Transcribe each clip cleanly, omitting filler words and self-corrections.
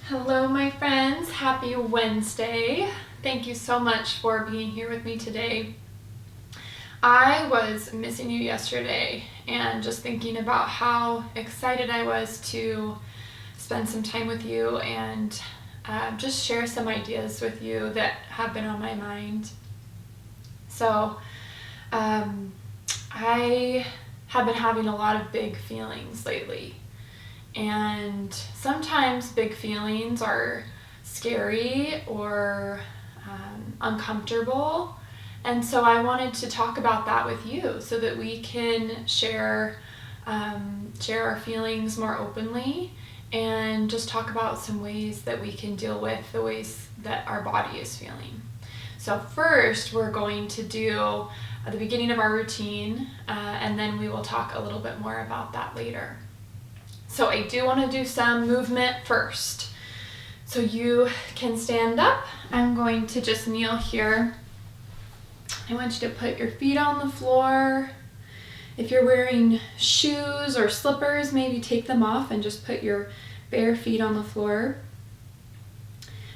Hello, my friends. Happy Wednesday. Thank you so much for being here with me today. I was missing you yesterday and just thinking about how excited I was to spend some time with you and just share some ideas with you that have been on my mind. So, I have been having a lot of big feelings lately. And sometimes big feelings are scary or uncomfortable. And so I wanted to talk about that with you so that we can share our feelings more openly and just talk about some ways that we can deal with the ways that our body is feeling. So first we're going to do the beginning of our routine and then we will talk a little bit more about that later. So I do want to do some movement first. So you can stand up. I'm going to just kneel here. I want you to put your feet on the floor. If you're wearing shoes or slippers, maybe take them off and just put your bare feet on the floor.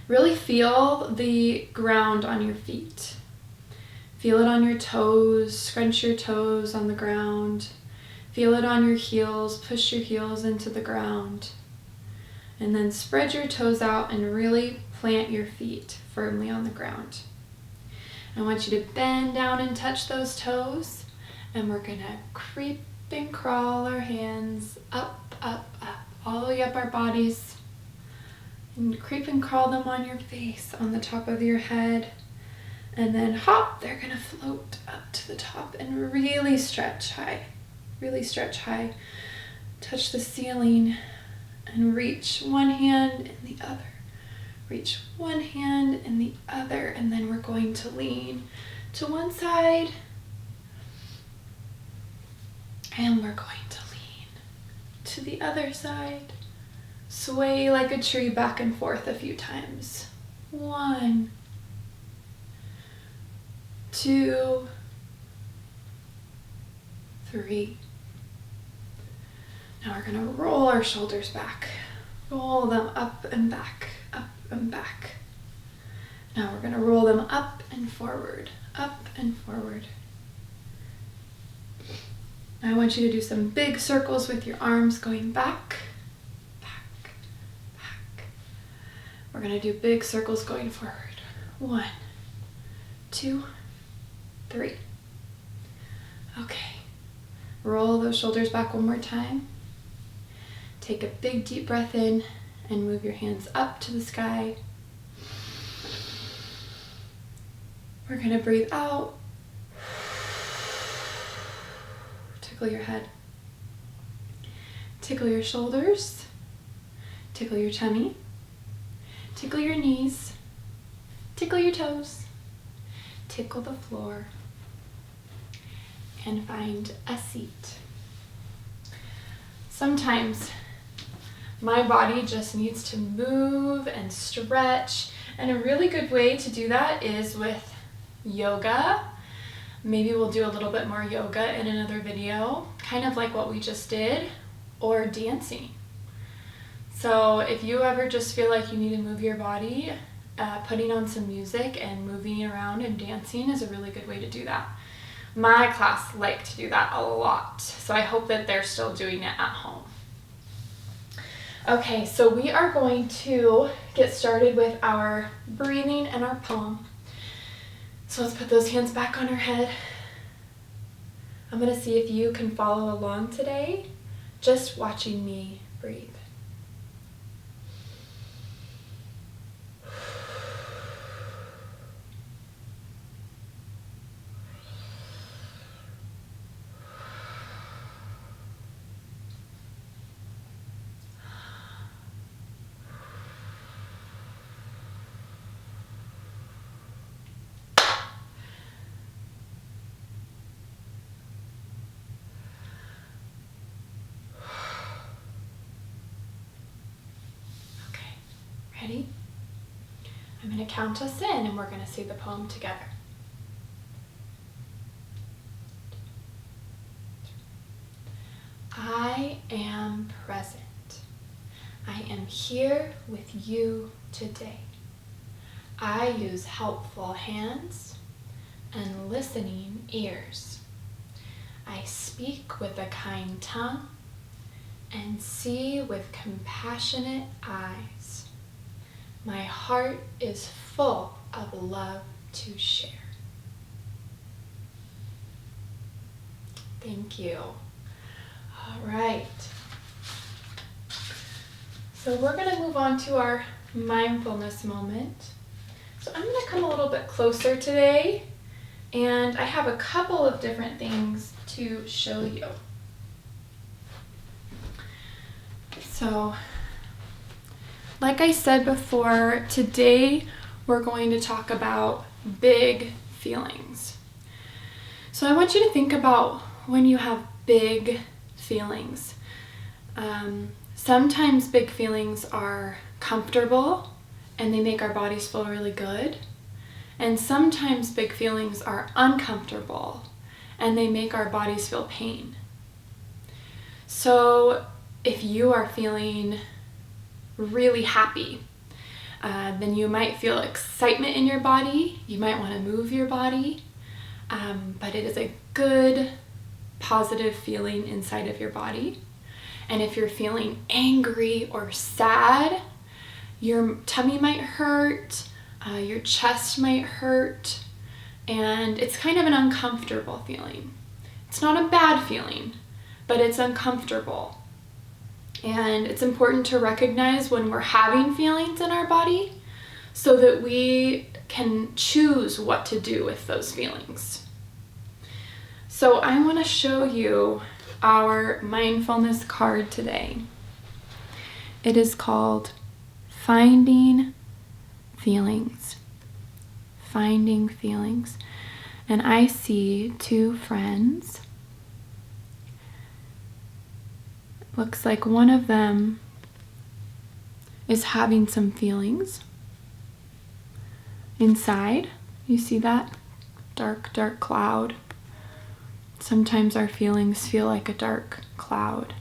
Really feel the ground on your feet. Feel it on your toes, scrunch your toes on the ground. Feel it on your heels, push your heels into the ground. And then spread your toes out and really plant your feet firmly on the ground. I want you to bend down and touch those toes. And we're gonna creep and crawl our hands up, up, up, all the way up our bodies. And creep and crawl them on your face, on the top of your head. And then hop, they're gonna float up to the top and really stretch high. Really stretch high. Touch the ceiling and reach one hand in the other. Reach one hand in the other, and then we're going to lean to one side and we're going to lean to the other side. Sway like a tree back and forth a few times. 1, 2, 3. Now we're going to roll our shoulders back. Roll them up and back, up and back. Now we're going to roll them up and forward, up and forward. I want you to do some big circles with your arms going back, back, back. We're going to do big circles going forward. 1, 2, 3. Okay. Roll those shoulders back one more time. Take a big deep breath in and move your hands up to the sky. We're going to breathe out. Tickle your head. Tickle your shoulders. Tickle your tummy. Tickle your knees. Tickle your toes. Tickle the floor. And find a seat. Sometimes my body just needs to move and stretch, and a really good way to do that is with yoga. Maybe we'll do a little bit more yoga in another video, kind of like what we just did, or dancing. So if you ever just feel like you need to move your body, putting on some music and moving around and dancing is a really good way to do that. My class liked to do that a lot, so I hope that they're still doing it at home. Okay, so we are going to get started with our breathing and our poem. So let's put those hands back on our head. I'm going to see if you can follow along today, just watching me breathe. Ready? I'm going to count us in and we're going to say the poem together. I am present. I am here with you today. I use helpful hands and listening ears. I speak with a kind tongue and see with compassionate eyes. My heart is full of love to share. Thank you. All right. So we're going to move on to our mindfulness moment. So I'm going to come a little bit closer today, and I have a couple of different things to show you. So, like I said before, today we're going to talk about big feelings. So I want you to think about when you have big feelings. Sometimes big feelings are comfortable and they make our bodies feel really good. And sometimes big feelings are uncomfortable and they make our bodies feel pain. So if you are feeling really happy, then you might feel excitement in your body. You might want to move your body, but it is a good, positive feeling inside of your body. And if you're feeling angry or sad, your tummy might hurt, your chest might hurt, and it's kind of an uncomfortable feeling. It's not a bad feeling, but it's uncomfortable. And it's important to recognize when we're having feelings in our body so that we can choose what to do with those feelings. So I want to show you our mindfulness card today. It is called Finding Feelings. Finding Feelings. And I see two friends. Looks like one of them is having some feelings inside. You see that? Dark, dark cloud. Sometimes our feelings feel like a dark cloud.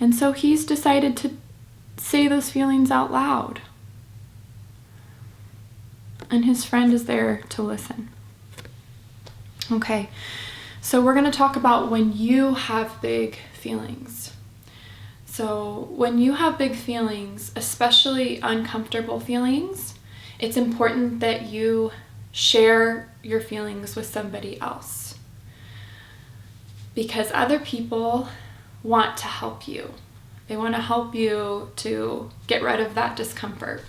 And so he's decided to say those feelings out loud. And his friend is there to listen. Okay, so we're going to talk about when you have big feelings. So when you have big feelings, especially uncomfortable feelings, it's important that you share your feelings with somebody else. Because other people want to help you. They want to help you to get rid of that discomfort.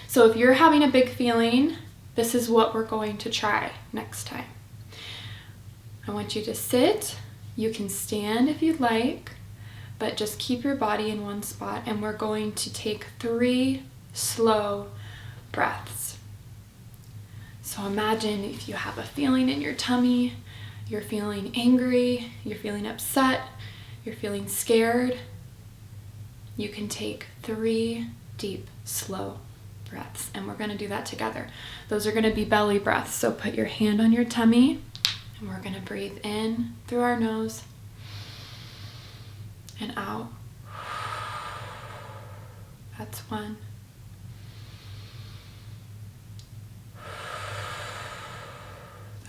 So if you're having a big feeling, this is what we're going to try next time. I want you to sit. You can stand if you'd like, but just keep your body in one spot, and we're going to take 3 slow breaths. So imagine if you have a feeling in your tummy, you're feeling angry, you're feeling upset, you're feeling scared. You can take 3 deep, slow breaths, and we're going to do that together. Those are going to be belly breaths, so put your hand on your tummy, and we're going to breathe in through our nose and out. That's 1.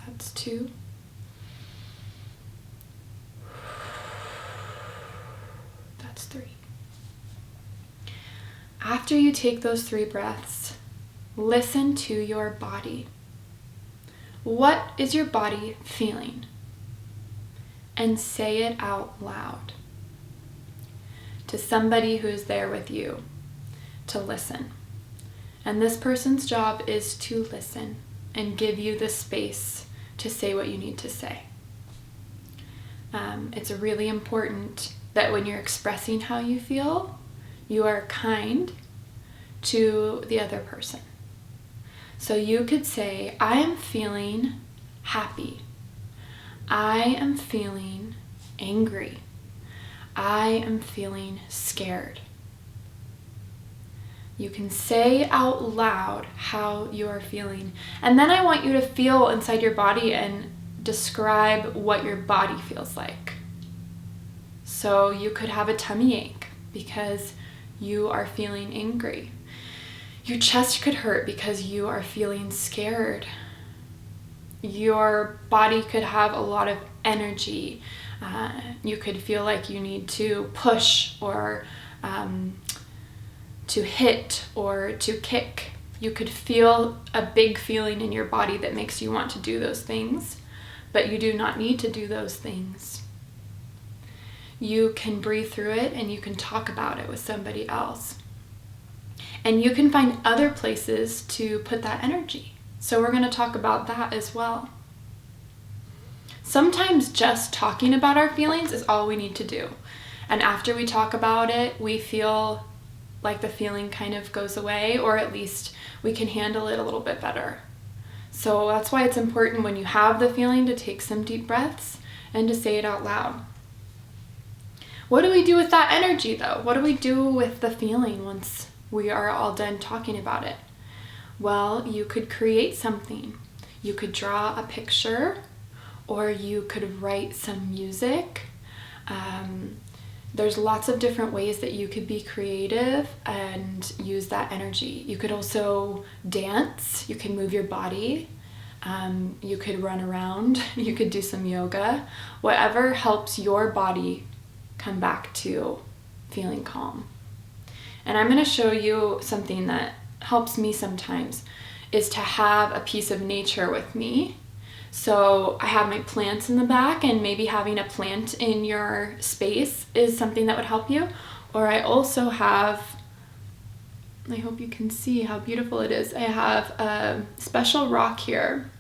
That's 2. That's 3. After you take those 3 breaths, listen to your body. What is your body feeling? And say it out loud to somebody who's there with you to listen. And this person's job is to listen and give you the space to say what you need to say. It's really important that when you're expressing how you feel, you are kind to the other person. So you could say, I am feeling happy. I am feeling angry. I am feeling scared. You can say out loud how you are feeling. And then I want you to feel inside your body and describe what your body feels like. So you could have a tummy ache. because you are feeling angry. Your chest could hurt because you are feeling scared. Your body could have a lot of energy. You could feel like you need to push or to hit or to kick. You could feel a big feeling in your body that makes you want to do those things, but you do not need to do those things. You can breathe through it and you can talk about it with somebody else. And you can find other places to put that energy. So we're going to talk about that as well. Sometimes just talking about our feelings is all we need to do. And after we talk about it, we feel like the feeling kind of goes away, or at least we can handle it a little bit better. So that's why it's important when you have the feeling to take some deep breaths and to say it out loud. What do we do with that energy though? What do we do with the feeling once we are all done talking about it? Well, you could create something. You could draw a picture, or you could write some music. There's lots of different ways that you could be creative and use that energy. You could also dance. You can move your body. You could run around. You could do some yoga. Whatever helps your body come back to feeling calm. And I'm going to show you something that helps me sometimes, is to have a piece of nature with me. So I have my plants in the back, and maybe having a plant in your space is something that would help you. Or I also have, I hope you can see how beautiful it is, I have a special rock here.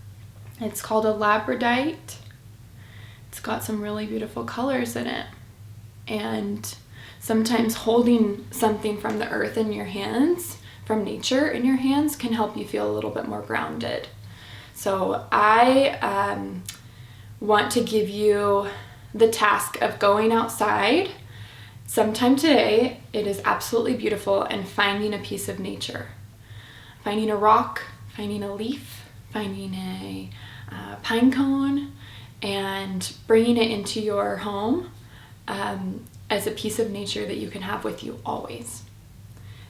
It's called a labradorite. It's got some really beautiful colors in it. And sometimes holding something from the earth in your hands, from nature in your hands, can help you feel a little bit more grounded. So I want to give you the task of going outside sometime today. It is absolutely beautiful, and finding a piece of nature. Finding a rock, finding a leaf, finding a pine cone, and bringing it into your home as a piece of nature that you can have with you always.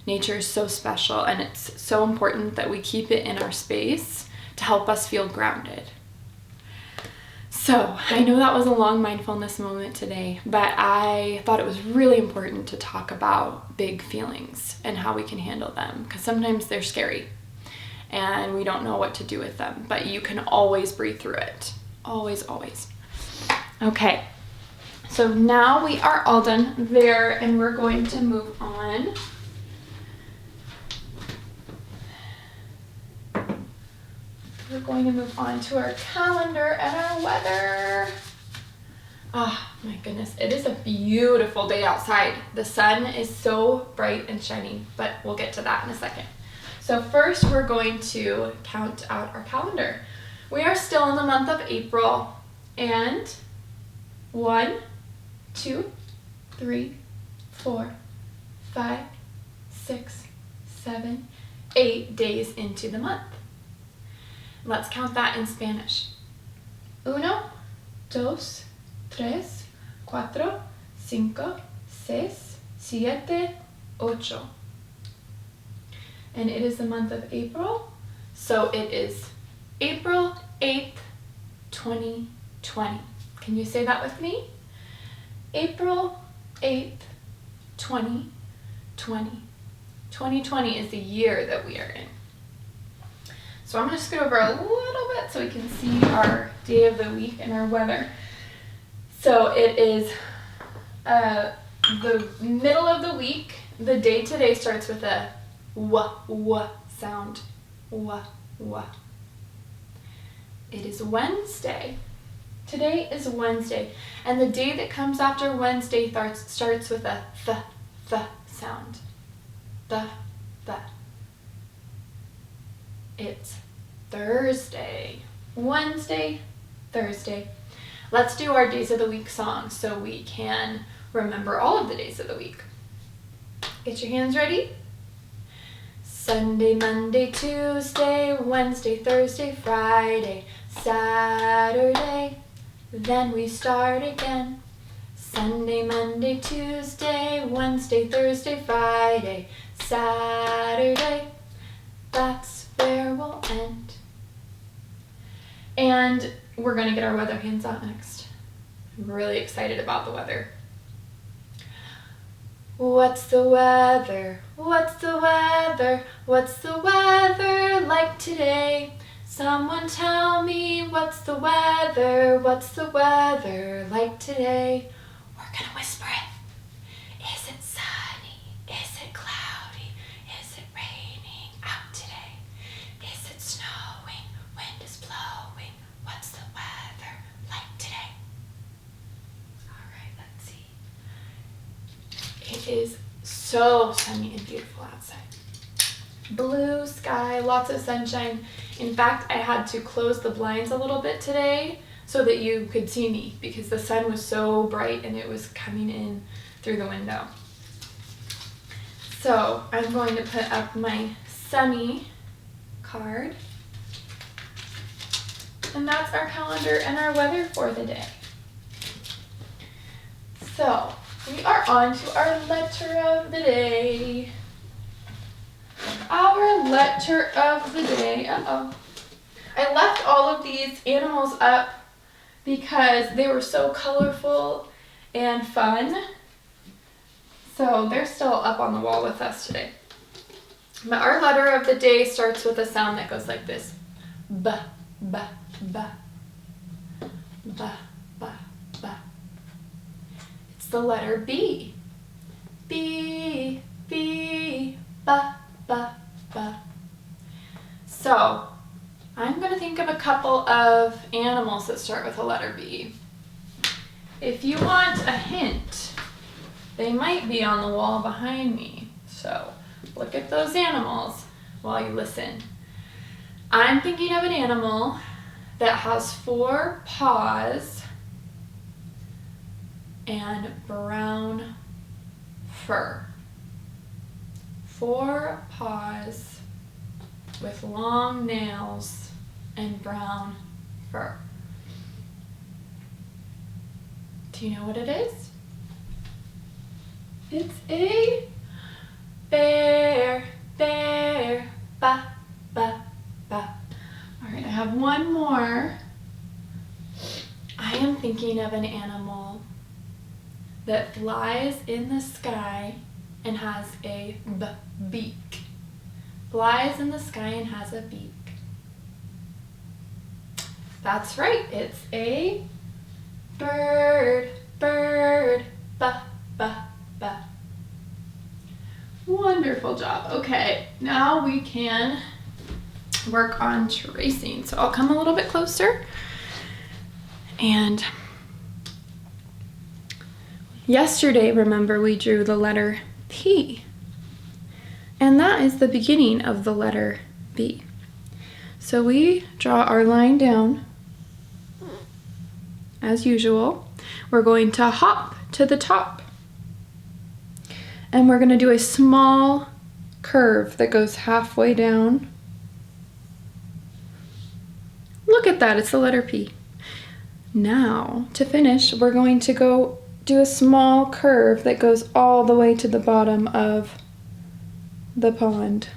Nature is so special, and it's so important that we keep it in our space to help us feel grounded. So I know that was a long mindfulness moment today, but I thought it was really important to talk about big feelings and how we can handle them, because sometimes they're scary and we don't know what to do with them, but you can always breathe through it. Always, always. Okay, so now we are all done there, and we're going to move on. We're going to move on to our calendar and our weather. Oh my goodness, it is a beautiful day outside. The sun is so bright and shining, but we'll get to that in a second. So first we're going to count out our calendar. We are still in the month of April, and 1, 2, 3, 4, 5, 6, 7, 8 days into the month. Let's count that in Spanish. 1, 2, 3, 4, 5, 6, 7, 8. And it is the month of April, so it is April 8th, 2020. Can you say that with me? April 8th, 2020. 2020 is the year that we are in. So I'm going to scoot over a little bit so we can see our day of the week and our weather. So it is the middle of the week. The day today starts with a w sound. W. It is Wednesday. Today is Wednesday. And the day that comes after Wednesday starts with a th sound. The. It's Thursday. Wednesday, Thursday. Let's do our days of the week song so we can remember all of the days of the week. Get your hands ready. Sunday, Monday, Tuesday, Wednesday, Thursday, Friday, Saturday. Then we start again. Sunday, Monday, Tuesday, Wednesday, Thursday, Friday, Saturday. That's where we'll end. And we're going to get our weather hands out next. I'm really excited about the weather. What's the weather? What's the weather? What's the weather like today? Someone tell me, what's the weather? What's the weather like today? We're gonna whisper it. Is it sunny? Is it cloudy? Is it raining out today? Is it snowing? Wind is blowing. What's the weather like today? All right, let's see. It is so sunny and beautiful outside. Blue sky, lots of sunshine. In fact, I had to close the blinds a little bit today so that you could see me because the sun was so bright and it was coming in through the window. So I'm going to put up my sunny card. And that's our calendar and our weather for the day. So we are on to our letter of the day. Our letter of the day. I left all of these animals up because they were so colorful and fun. So they're still up on the wall with us today. But our letter of the day starts with a sound that goes like this. B, b, b. B, b, b. It's the letter B. B, B, b. Ba, ba. So, I'm going to think of a couple of animals that start with the letter B. If you want a hint, they might be on the wall behind me. So, look at those animals while you listen. I'm thinking of an animal that has 4 paws and brown fur. 4 paws with long nails and brown fur. Do you know what it is? It's a bear, bear, ba, ba, ba. All right, I have one more. I am thinking of an animal that flies in the sky and has a beak. Flies in the sky and has a beak. That's right, it's a bird, bird, ba, ba, ba. Wonderful job. Okay, now we can work on tracing. So I'll come a little bit closer. And yesterday, remember, we drew the letter P. And that is the beginning of the letter B. So we draw our line down as usual. We're going to hop to the top. And we're going to do a small curve that goes halfway down. Look at that, it's the letter P. Now, to finish, we're going to go do a small curve that goes all the way to the bottom of the pond.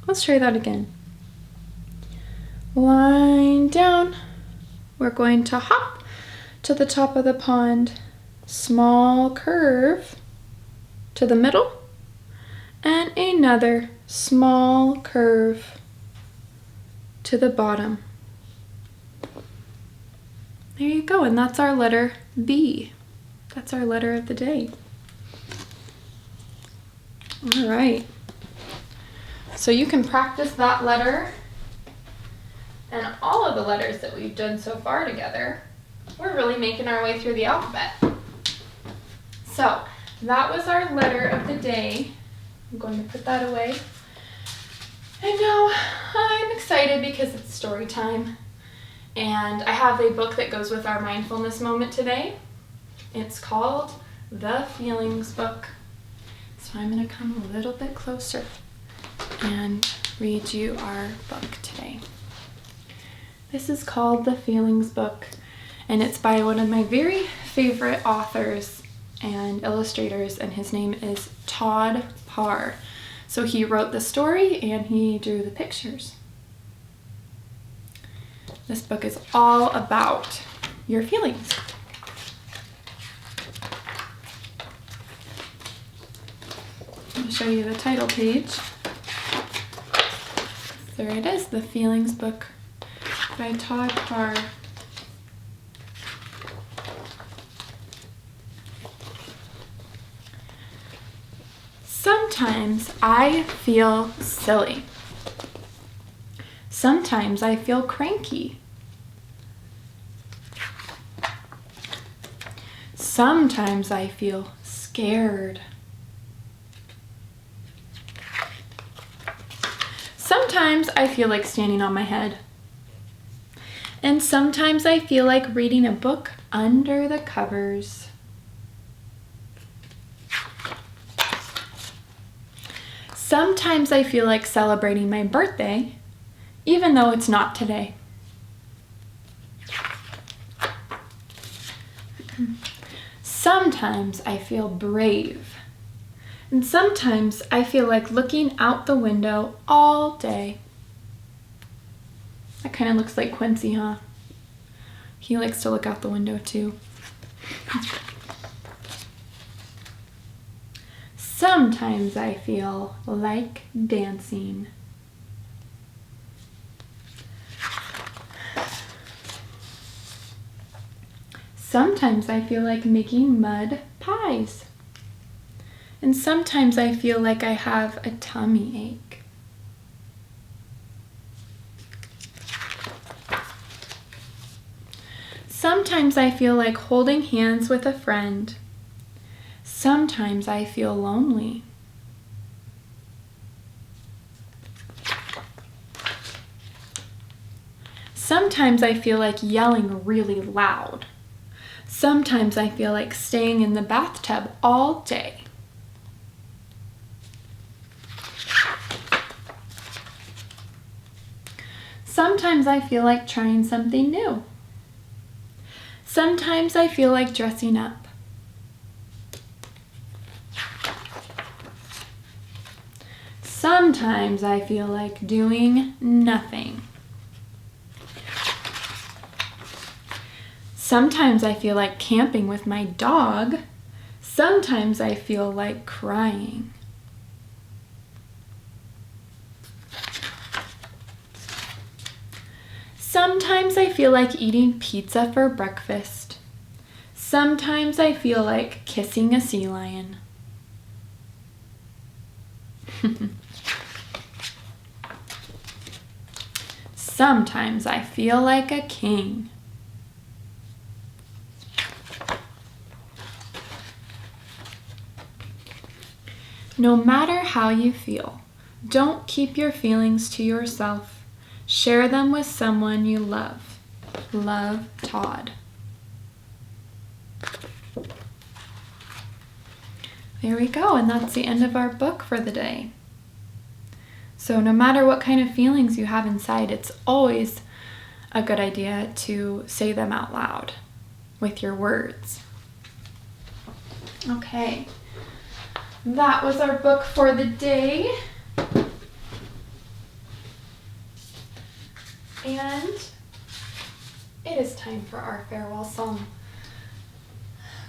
Let's try that again. Line down. We're going to hop to the top of the pond. Small curve to the middle. And another small curve to the bottom. There you go, and that's our letter B. That's our letter of the day. All right. So you can practice that letter and all of the letters that we've done so far together. We're really making our way through the alphabet. So that was our letter of the day. I'm going to put that away. And now I'm excited because it's story time. And I have a book that goes with our mindfulness moment today. It's called The Feelings Book. So I'm going to come a little bit closer and read you our book today. This is called The Feelings Book, and it's by one of my very favorite authors and illustrators, and his name is Todd Parr. So he wrote the story and he drew the pictures. This book is all about your feelings. I'll show you the title page. There it is, The Feelings Book by Todd Parr. Sometimes I feel silly. Sometimes I feel cranky. Sometimes I feel scared. Sometimes I feel like standing on my head. And sometimes I feel like reading a book under the covers. Sometimes I feel like celebrating my birthday, even though it's not today. Sometimes I feel brave. And sometimes I feel like looking out the window all day. That kind of looks like Quincy, huh? He likes to look out the window too. Sometimes I feel like dancing. Sometimes I feel like making mud pies. And sometimes I feel like I have a tummy ache. Sometimes I feel like holding hands with a friend. Sometimes I feel lonely. Sometimes I feel like yelling really loud. Sometimes I feel like staying in the bathtub all day. Sometimes I feel like trying something new. Sometimes I feel like dressing up. Sometimes I feel like doing nothing. Sometimes I feel like camping with my dog. Sometimes I feel like crying. Sometimes I feel like eating pizza for breakfast. Sometimes I feel like kissing a sea lion. Sometimes I feel like a king. No matter how you feel, don't keep your feelings to yourself. Share them with someone you love. Love, Todd. There we go, and that's the end of our book for the day. So no matter what kind of feelings you have inside, it's always a good idea to say them out loud with your words. Okay, that was our book for the day. And it is time for our farewell song.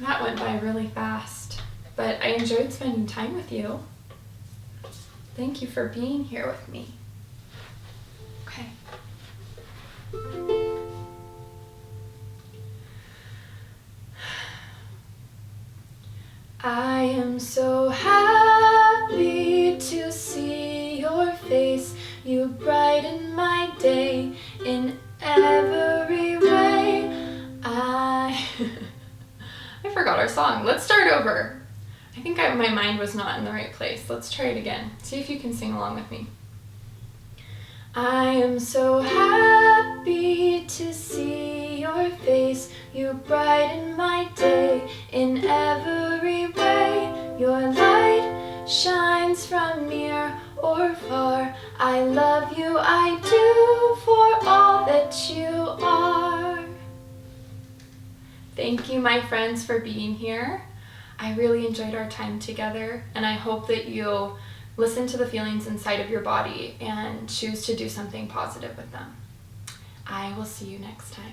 That went by really fast, but I enjoyed spending time with you. Thank you for being here with me. Okay. I am so happy to see your face. You brighten my day in every way. I forgot our song. Let's start over. I think my mind was not in the right place. Let's try it again. See if you can sing along with me. I am so happy to see your face. You brighten my day in every way. Your light shines from near or far. I love you, I do, for all that you are. Thank you, my friends, for being here. I really enjoyed our time together, and I hope that you'll listen to the feelings inside of your body and choose to do something positive with them. I will see you next time.